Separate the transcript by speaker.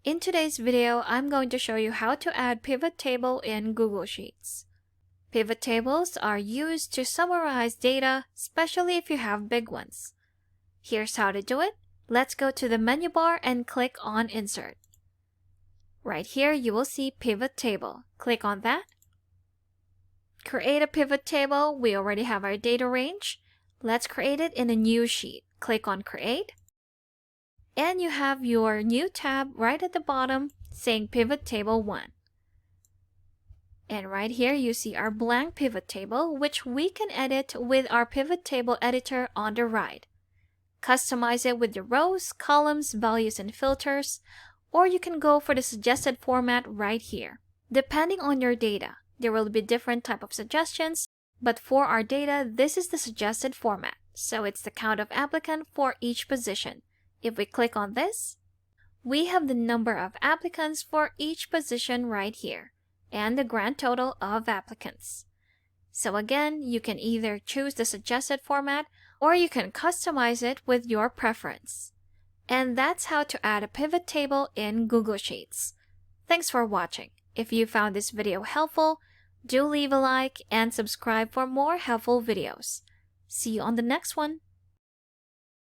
Speaker 1: In today's video, I'm going to show you how to add pivot table in Google Sheets. Pivot tables are used to summarize data, especially if you have big ones. Here's how to do it. Let's go to the menu bar and click on Insert. Right here, you will see Pivot Table. Click on that. Create a pivot table. We already have our data range. Let's create it in a new sheet. Click on Create. And you have your new tab right at the bottom saying Pivot Table 1. And right here you see our blank pivot table, which we can edit with our pivot table editor on the right. Customize it with your rows, columns, values, and filters, or you can go for the suggested format right here. Depending on your data, there will be different type of suggestions, but for our data, this is the suggested format. So it's the count of applicant for each position. If we click on this, we have the number of applicants for each position right here, and the grand total of applicants. So again, you can either choose the suggested format or you can customize it with your preference. And that's how to add a pivot table in Google Sheets. Thanks for watching. If you found this video helpful, do leave a like and subscribe for more helpful videos. See you on the next one.